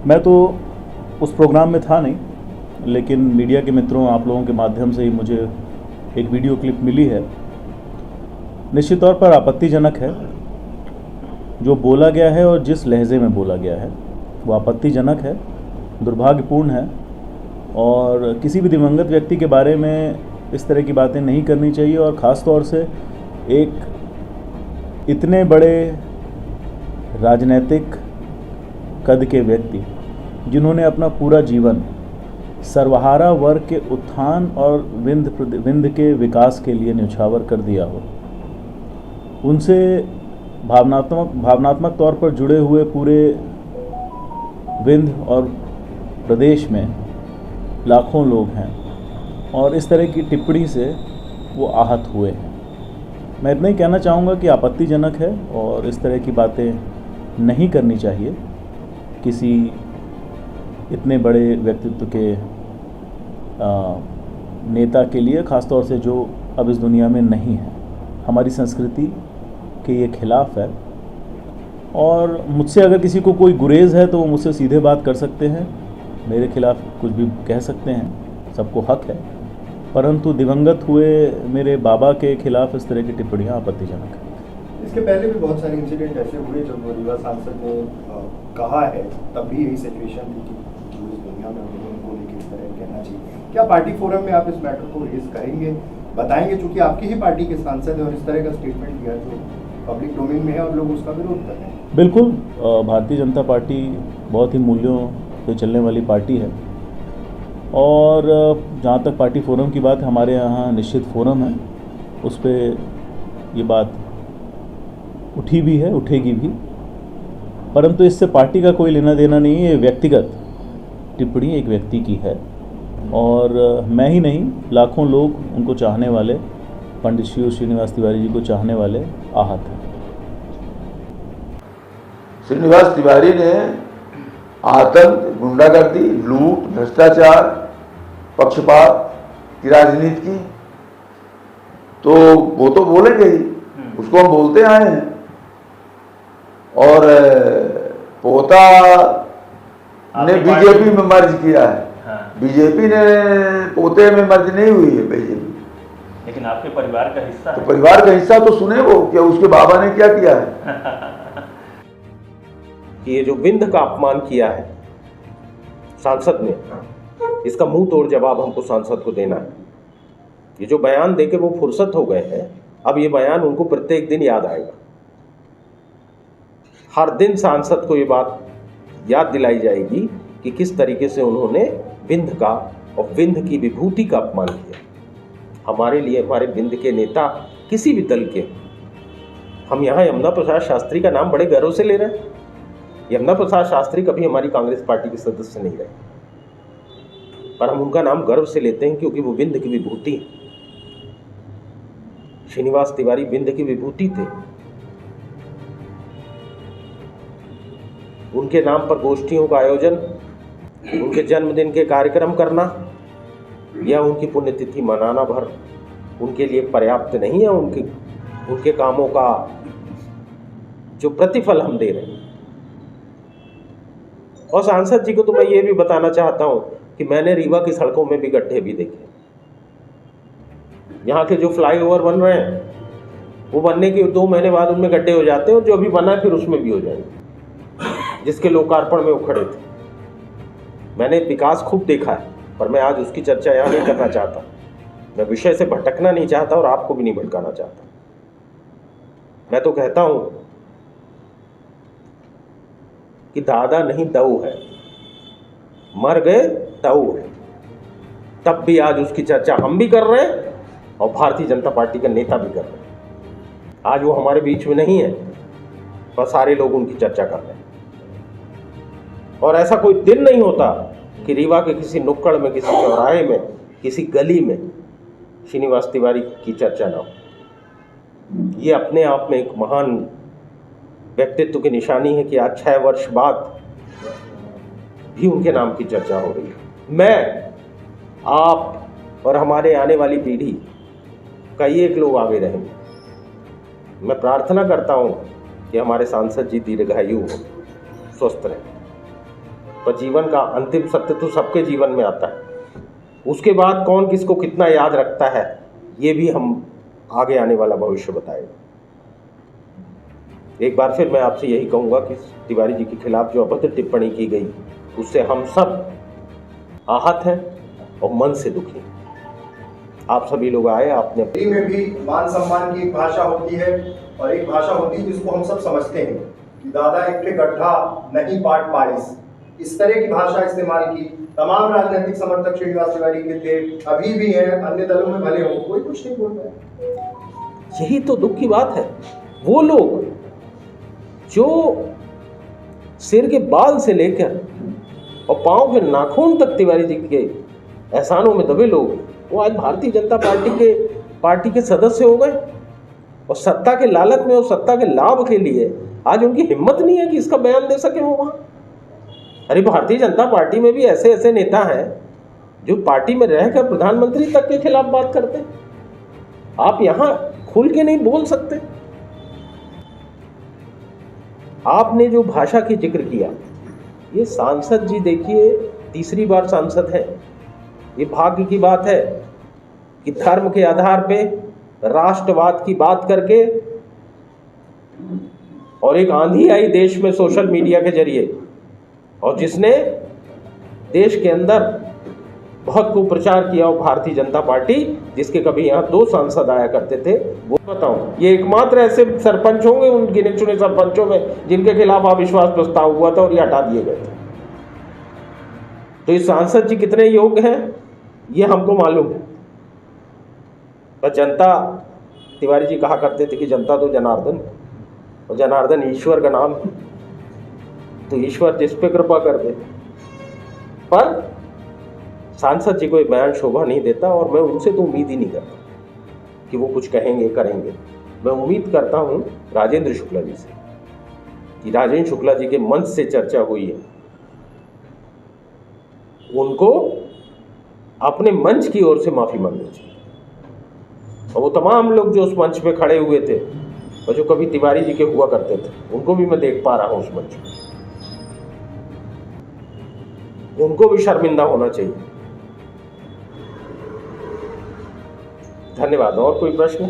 मैं तो उस प्रोग्राम में था नहीं, लेकिन मीडिया के मित्रों, आप लोगों के माध्यम से ही मुझे एक वीडियो क्लिप मिली है। निश्चित तौर पर आपत्तिजनक है जो बोला गया है और जिस लहजे में बोला गया है वो आपत्तिजनक है, दुर्भाग्यपूर्ण है और किसी भी दिवंगत व्यक्ति के बारे में इस तरह की बातें नहीं करनी चाहिए। और ख़ास तौर से एक इतने बड़े राजनीतिक कद के व्यक्ति जिन्होंने अपना पूरा जीवन सर्वहारा वर्ग के उत्थान और विंध्य के विकास के लिए न्यौछावर कर दिया हो, उनसे भावनात्मक तौर पर जुड़े हुए पूरे विंध्य और प्रदेश में लाखों लोग हैं और इस तरह की टिप्पणी से वो आहत हुए हैं। मैं इतना ही कहना चाहूँगा कि आपत्तिजनक है और इस तरह की बातें नहीं करनी चाहिए किसी इतने बड़े व्यक्तित्व के नेता के लिए, ख़ास तौर से जो अब इस दुनिया में नहीं है। हमारी संस्कृति के ये खिलाफ है और मुझसे अगर किसी को कोई गुरेज है तो वो मुझसे सीधे बात कर सकते हैं, मेरे खिलाफ कुछ भी कह सकते हैं, सबको हक है। परंतु दिवंगत हुए मेरे बाबा के खिलाफ इस तरह की टिप्पणियाँ आपत्तिजनक है। इसके पहले भी बहुत सारे इंसिडेंट ऐसे हुए जब रीवा सांसद ने कहा है, तब भी यही सिचुएशन थी कि इस दुनिया में उनको लेकर इस तरह कहना चाहिए। क्या पार्टी फोरम में आप इस मैटर को रेज करेंगे, बताएंगे, चूंकि आपकी ही पार्टी के सांसद है और इस तरह का स्टेटमेंट दिया जो पब्लिक डोमेन में है और लोग उसका विरोध कर रहे हैं? बिल्कुल, भारतीय जनता पार्टी बहुत ही मूल्यों पे चलने वाली पार्टी है और जहाँ तक पार्टी फोरम की बात है, हमारे यहाँ निश्चित फोरम है, उस पर ये बात उठी भी है, उठेगी भी। परंतु इससे पार्टी का कोई लेना देना नहीं है। ये व्यक्तिगत टिप्पणी एक व्यक्ति की है और मैं ही नहीं, लाखों लोग, उनको चाहने वाले, पंडित श्रीनिवास तिवारी जी को चाहने वाले आहत हैं। श्रीनिवास तिवारी ने आतंक, गुंडागर्दी, लूट, भ्रष्टाचार, पक्षपात की राजनीति की, तो वो तो बोलेंगे ही, उसको हम बोलते आए हैं। और पोता ने बीजेपी में मर्ज किया है। बीजेपी ने पोते में मर्ज नहीं हुई है बीजेपी, लेकिन आपके परिवार का हिस्सा तो परिवार का हिस्सा तो सुने वो क्या उसके बाबा ने क्या किया है। ये जो विंध्य का अपमान किया है सांसद ने, इसका मुंह तोड़ जवाब हमको सांसद को देना है। ये जो बयान देके वो फुर्सत हो गए हैं, अब ये बयान उनको प्रत्येक दिन याद आएगा। हर दिन सांसद को ये बात याद दिलाई जाएगी कि किस तरीके से उन्होंने विंध्य का और विंध्य की विभूति का अपमान किया। हमारे लिए, हमारे विंध्य के नेता किसी भी दल के, हम यहाँ यमुना प्रसाद शास्त्री का नाम बड़े गर्व से ले रहे हैं। यमुना प्रसाद शास्त्री कभी हमारी कांग्रेस पार्टी के सदस्य नहीं रहे, पर हम उनका नाम गर्व से लेते हैं क्योंकि वो विंध्य की विभूति है। श्रीनिवास तिवारी विंध्य की विभूति थे। उनके नाम पर गोष्ठियों का आयोजन, उनके जन्मदिन के कार्यक्रम करना या उनकी पुण्यतिथि मनाना भर उनके लिए पर्याप्त नहीं है। उनके कामों का जो प्रतिफल हम दे रहे हैं। और सांसद जी को तो मैं ये भी बताना चाहता हूं कि मैंने रीवा की सड़कों में भी गड्ढे भी देखे। यहाँ के जो फ्लाईओवर बन रहे हैं वो बनने के 2 महीने बाद उनमें गड्ढे हो जाते हैं और जो अभी बना है फिर उसमें भी हो जाएंगे, जिसके लोकार्पण में वो खड़े थे। मैंने विकास खूब देखा है, पर मैं आज उसकी चर्चा यहाँ नहीं करना चाहता। मैं विषय से भटकना नहीं चाहता और आपको भी नहीं भटकाना चाहता। मैं तो कहता हूं कि दादा नहीं दऊ है, मर गए दऊ है। तब भी आज उसकी चर्चा हम भी कर रहे हैं और भारतीय जनता पार्टी का नेता भी कर रहे हैं। आज वो हमारे बीच में नहीं है, पर सारे लोग उनकी चर्चा कर रहे हैं। और ऐसा कोई दिन नहीं होता कि रीवा के किसी नुक्कड़ में, किसी चौराहे में, किसी गली में श्रीनिवास तिवारी की चर्चा ना हो। ये अपने आप में एक महान व्यक्तित्व की निशानी है कि आज 6 वर्ष बाद भी उनके नाम की चर्चा हो रही है। मैं, आप और हमारे आने वाली पीढ़ी कई एक लोग आगे रहेंगे। मैं प्रार्थना करता हूं कि हमारे सांसद जी दीर्घायु हो, स्वस्थ रहें। पर जीवन का अंतिम सत्य तो सबके जीवन में आता है। उसके बाद कौन किसको कितना याद रखता है ये भी हम आगे आने वाला भविष्य बताएगा। एक बार फिर मैं आपसे यही कहूँगा कि तिवारी जी के खिलाफ जो अभद्र टिप्पणी की गई उससे हम सब आहत हैं और मन से दुखी हैं। आप सभी लोग आए, आपने हिंदी में भी मान सम्मान की एक भाषा होती है और एक भाषा होती है जिसको हम सब समझते हैं कि दादा एक के गड्ढा नहीं पाट पाइस, इस तरह की भाषा इस्तेमाल की। तमाम राजनीतिक समर्थक श्रीनिवास तिवारी के थे, अभी भी हैं, अन्य दलों में भले हो, कोई कुछ नहीं बोल रहा है। यही तो दुख की बात है। वो लोग जो सिर के बाल से लेकर और पांव के नाखून तक तिवारी जी के एहसानों में दबे लोग, वो आज भारतीय जनता पार्टी के सदस्य हो गए और सत्ता के लालच में और सत्ता के लाभ के लिए आज उनकी हिम्मत नहीं है कि इसका बयान दे सके वो वहां। अरे भारतीय जनता पार्टी में भी ऐसे ऐसे नेता हैं जो पार्टी में रहकर प्रधानमंत्री तक के खिलाफ बात करते हैं। आप यहां खुल के नहीं बोल सकते। आपने जो भाषा की जिक्र किया, ये सांसद जी देखिए तीसरी बार सांसद है। ये भाग्य की बात है कि धर्म के आधार पे राष्ट्रवाद की बात करके और एक आंधी आई देश में सोशल मीडिया के जरिए और जिसने देश के अंदर बहुत कुप्रचार किया। और भारतीय जनता पार्टी जिसके कभी यहाँ 2 सांसद आया करते थे, वो बताऊं ये एकमात्र ऐसे सरपंच होंगे उन गिने चुने सरपंचों में जिनके खिलाफ अविश्वास प्रस्ताव हुआ था और ये हटा दिए गए थे। तो इस सांसद जी कितने योग्य हैं ये हमको मालूम है। पर जनता, तिवारी जी कहा करते थे कि जनता तो जनार्दन है और जनार्दन ईश्वर का नाम है, तो ईश्वर जिस पे कृपा कर दे। पर सांसद जी को एक बयान शोभा नहीं देता और मैं उनसे तो उम्मीद ही नहीं करता कि वो कुछ कहेंगे करेंगे। मैं उम्मीद करता हूं राजेंद्र शुक्ला जी से कि राजेंद्र शुक्ला जी के मंच से चर्चा हुई है, उनको अपने मंच की ओर से माफी मांगनी चाहिए। और वो तमाम लोग जो उस मंच पे खड़े हुए थे और जो कभी तिवारी जी के हुआ करते थे, उनको भी मैं देख पा रहा हूं उस मंच पे, उनको भी शर्मिंदा होना चाहिए। धन्यवाद। और कोई प्रश्न?